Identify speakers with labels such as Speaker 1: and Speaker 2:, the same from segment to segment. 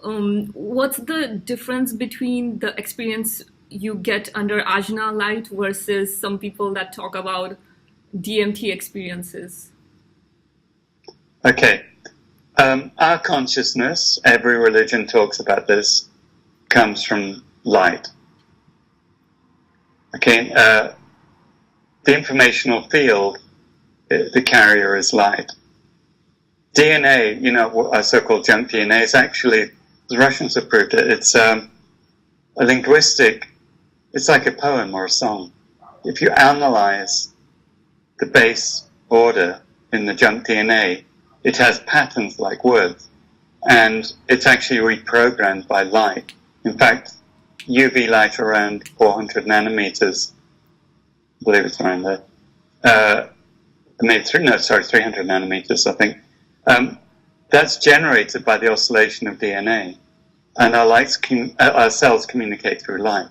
Speaker 1: what's the difference between the experience you get under Ajna Light versus some people that talk about DMT experiences?
Speaker 2: Okay. Our consciousness, every religion talks about this, comes from light. Okay. The informational field, the carrier is light. DNA, our so-called junk DNA, is actually, the Russians have proved it, it's a linguistic, it's like a poem or a song. If you analyze the base order in the junk DNA, it has patterns like words, and it's actually reprogrammed by light. In fact, UV light around 400 nanometers, I believe it's around there, maybe 300 nanometers, I think. That's generated by the oscillation of DNA, and our cells communicate through light.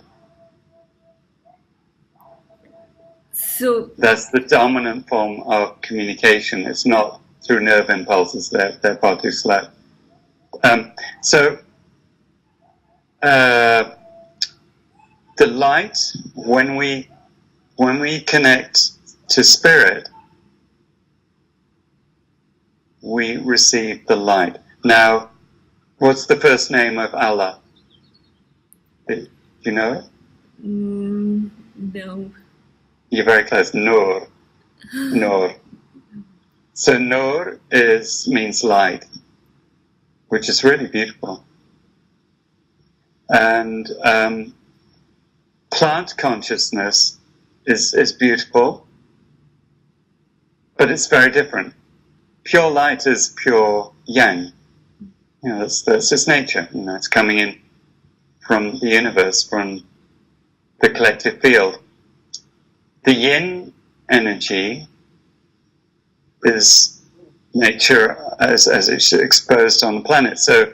Speaker 1: So
Speaker 2: that's the dominant form of communication. It's not through nerve impulses; they're far too slow. So the light, when we connect to spirit, we receive the light. Now, what's the first name of Allah? Do you know it?
Speaker 1: No.
Speaker 2: You're very close. Nur. Nur. So Nur means light, which is really beautiful. And plant consciousness is beautiful, but it's very different. Pure light is pure yang. That's its nature. It's coming in from the universe, from the collective field. The yin energy is nature as it's exposed on the planet. So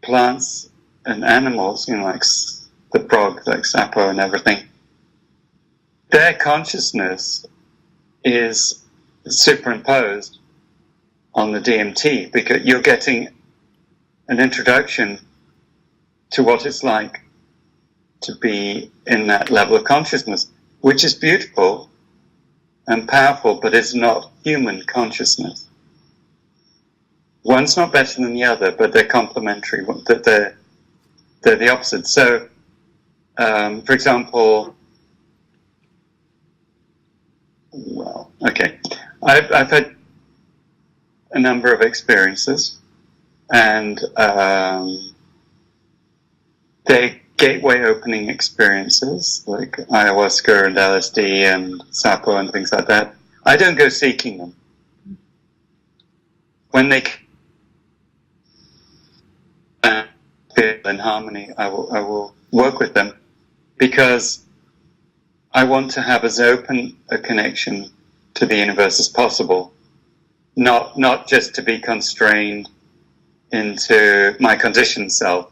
Speaker 2: plants and animals, like the frog, like Sapo and everything, their consciousness is superimposed on the DMT, because you're getting an introduction to what it's like to be in that level of consciousness, which is beautiful and powerful, but it's not human consciousness. One's not better than the other, but they're complementary. They're the opposite. So, for example, I've had a number of experiences, and they're gateway opening experiences, like ayahuasca and LSD and Sapo and things like that. I don't go seeking them. When they feel in harmony, I will work with them, because I want to have as open a connection to the universe as possible. Not just to be constrained into my conditioned self,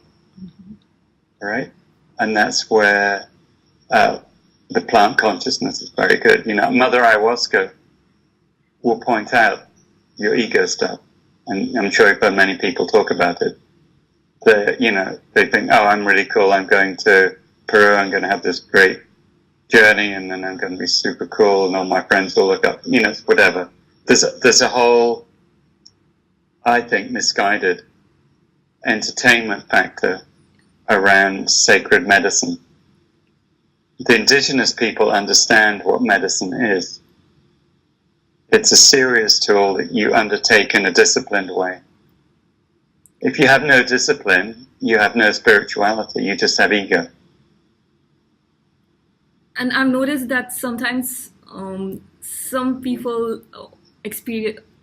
Speaker 2: right? And that's where the plant consciousness is very good. Mother Ayahuasca will point out your ego stuff, and I'm sure you've heard many people talk about it. They think, oh, I'm really cool, I'm going to Peru, I'm going to have this great journey, and then I'm going to be super cool, and all my friends will look up, whatever. There's a whole, I think, misguided entertainment factor around sacred medicine. The indigenous people understand what medicine is. It's a serious tool that you undertake in a disciplined way. If you have no discipline, you have no spirituality, you just have ego.
Speaker 1: And I've noticed that sometimes some people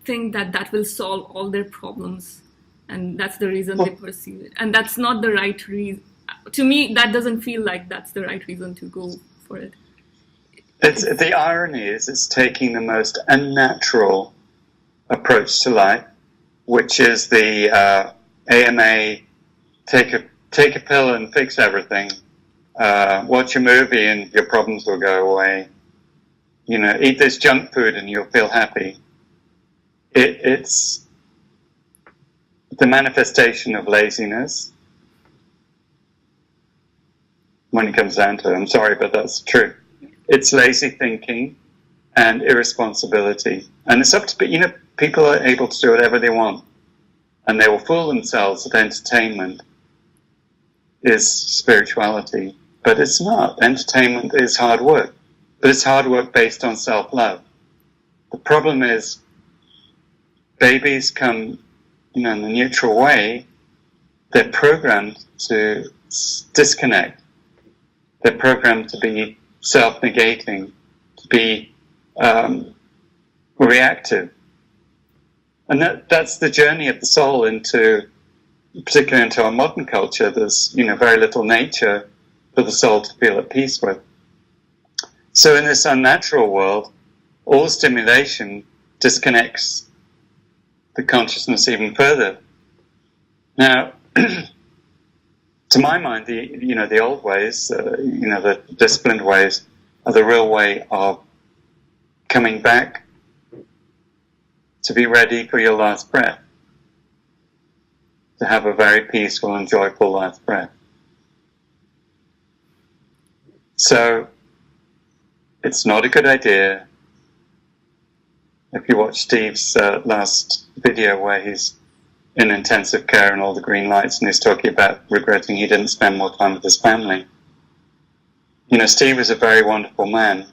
Speaker 1: think that will solve all their problems, and that's the reason they pursue it. And that's not the right reason. To me, that doesn't feel like that's the right reason to go for it.
Speaker 2: The irony is it's taking the most unnatural approach to life, which is the AMA, take a pill and fix everything. Watch a movie and your problems will go away. Eat this junk food and you'll feel happy. It's the manifestation of laziness, when it comes down to it. I'm sorry, but that's true. It's lazy thinking and irresponsibility. And it's up to, people are able to do whatever they want. And they will fool themselves that entertainment is spirituality. But it's not. Entertainment is hard work. But it's hard work based on self-love. The problem is babies come, in a neutral way. They're programmed to disconnect. They're programmed to be self-negating, to be reactive. And that's the journey of the soul particularly into our modern culture. There's, very little nature for the soul to feel at peace with. So in this unnatural world, all stimulation disconnects the consciousness even further. Now, to my mind, the old ways, the disciplined ways, are the real way of coming back to be ready for your last breath, to have a very peaceful and joyful last breath. So, it's not a good idea. If you watch Steve's last video where he's in intensive care and all the green lights, and he's talking about regretting he didn't spend more time with his family. Steve is a very wonderful man,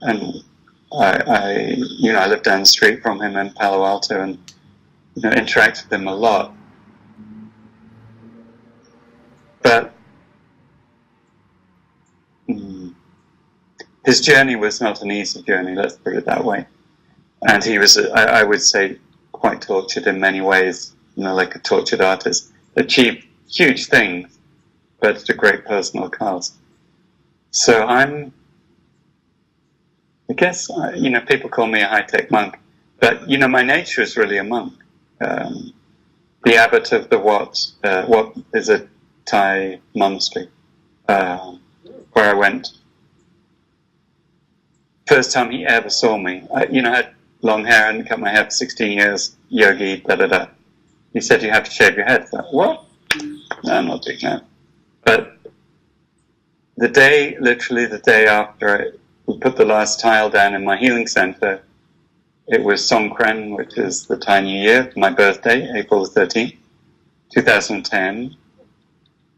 Speaker 2: and I live down the street from him in Palo Alto, and interact with him a lot. But his journey was not an easy journey, let's put it that way. And he was, I would say, quite tortured in many ways, like a tortured artist. Achieved huge things, but at a great personal cost. So I guess, people call me a high-tech monk, but, my nature is really a monk. The abbot of the Wat is a Thai monastery, where I went. First time he ever saw me, I had long hair and cut my hair for 16 years, yogi, da-da-da. He said, you have to shave your head. I thought, what? No, I'm not doing that. But literally the day after we put the last tile down in my healing centre, it was Songkran, which is the Thai New Year, my birthday, April the 13th, 2010.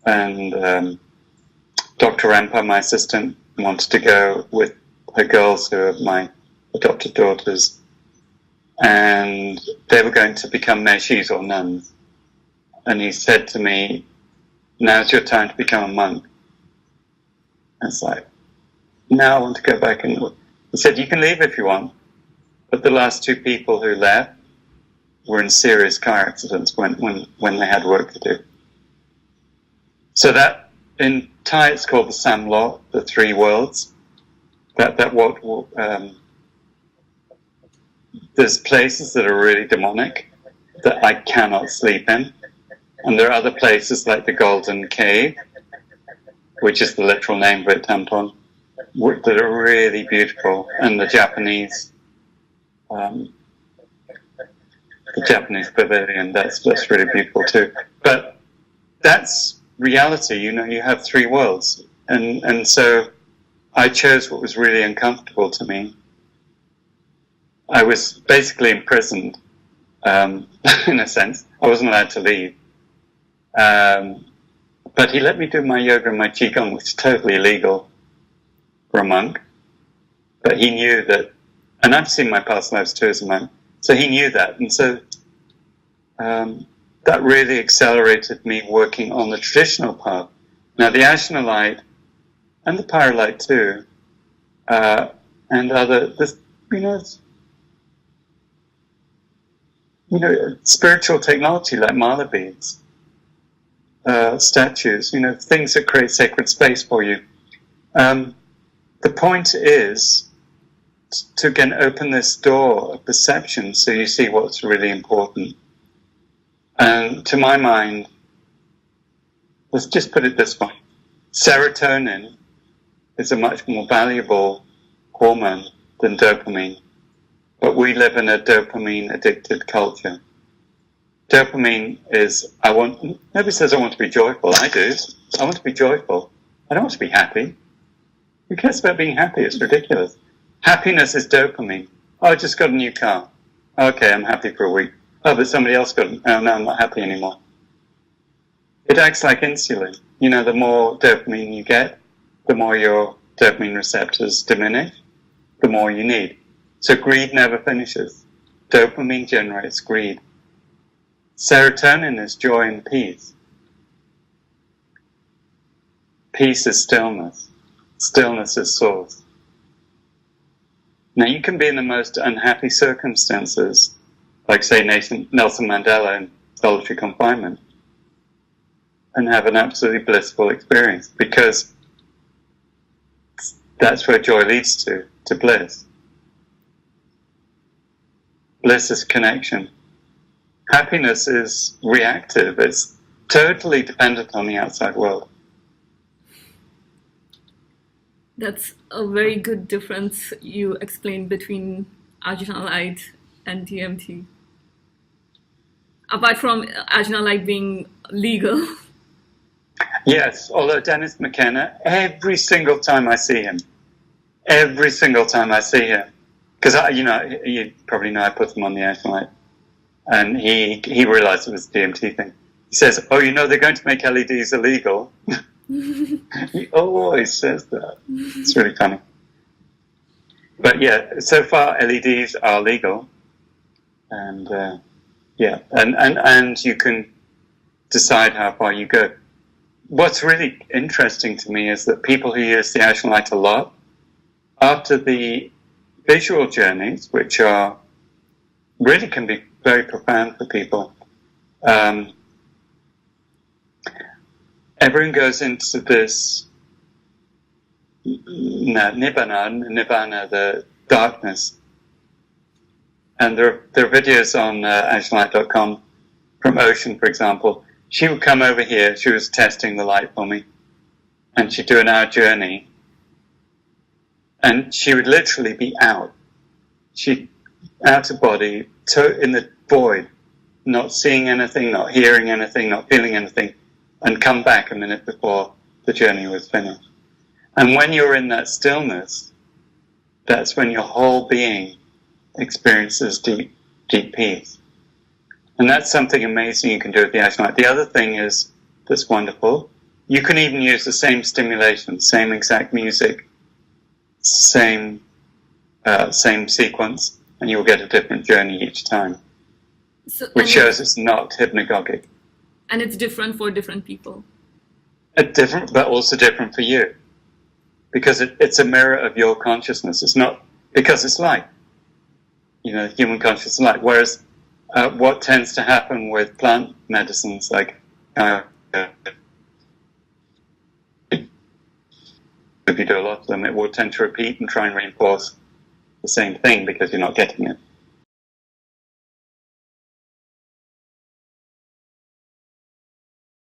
Speaker 2: And Dr. Rampa, my assistant, wanted to go with her girls, who are my adopted daughters, and they were going to become meshis or nuns. And he said to me, now's your time to become a monk. And it's like, now I want to go back. And he said, you can leave if you want. But the last two people who left were in serious car accidents when they had work to do. So that, in Thai it's called the Samlot, the three worlds. There's places that are really demonic that I cannot sleep in. And there are other places like the Golden Cave, which is the literal name for it, Tampon, that are really beautiful. And the Japanese pavilion, that's really beautiful too. But that's reality, you have three worlds. And so I chose what was really uncomfortable to me. I was basically imprisoned, in a sense. I wasn't allowed to leave. But he let me do my yoga and my qigong, which is totally illegal for a monk. But he knew that, and I've seen my past lives too as a monk, so he knew that. And so that really accelerated me working on the traditional path. Now the Ajna Light, and the Light too, and other, spiritual technology like mala beads, statues, things that create sacred space for you. The point is to again open this door of perception so you see what's really important. And to my mind, let's just put it this way, serotonin is a much more valuable hormone than dopamine, but we live in a dopamine addicted culture. Dopamine is, nobody says I want to be joyful. I do. I want to be joyful. I don't want to be happy. Who cares about being happy? It's ridiculous. Happiness is dopamine. Oh, I just got a new car. Okay, I'm happy for a week. Oh, but somebody else got it. Oh, no, I'm not happy anymore. It acts like insulin. You know, the more dopamine you get, the more your dopamine receptors diminish, the more you need. So greed never finishes. Dopamine generates greed. Serotonin is joy and peace. Peace is stillness. Stillness is source. Now you can be in the most unhappy circumstances, like say Nelson Mandela in solitary confinement, and have an absolutely blissful experience, because that's where joy leads to bliss. Bliss is connection. Happiness is reactive. It's totally dependent on the outside world.
Speaker 1: That's a very good difference you explained between Ajna Light and DMT. Apart from Ajna Light being legal.
Speaker 2: Yes, although Dennis McKenna, every single time I see him, because you probably know I put him on the Ajna Light, and he realized it was the DMT thing. He says, "Oh, they're going to make LEDs illegal." He always says that. It's really funny. But yeah, so far LEDs are legal, and and you can decide how far you go. What's really interesting to me is that people who use the Ajna Light a lot, after the visual journeys, which are really can be very profound for people, everyone goes into this nirvana, the darkness. And there are videos on ajnalight.com from Ocean, for example. She would come over here, she was testing the light for me, and she'd do an hour journey, and she would literally be out. She'd out of body, in the void, not seeing anything, not hearing anything, not feeling anything, and come back a minute before the journey was finished. And when you're in that stillness, that's when your whole being experiences deep, deep peace. And that's something amazing you can do with the Ajna Light. The other thing is, that's wonderful, you can even use the same stimulation, same exact music, same sequence, and you'll get a different journey each time, which shows it's not hypnagogic.
Speaker 1: And it's different for different people.
Speaker 2: Different, but also different for you. Because it's a mirror of your consciousness. It's not, because it's light. Human consciousness is light. Whereas what tends to happen with plant medicines, like if you do a lot of them, it will tend to repeat and try and reinforce the same thing because you're not getting it.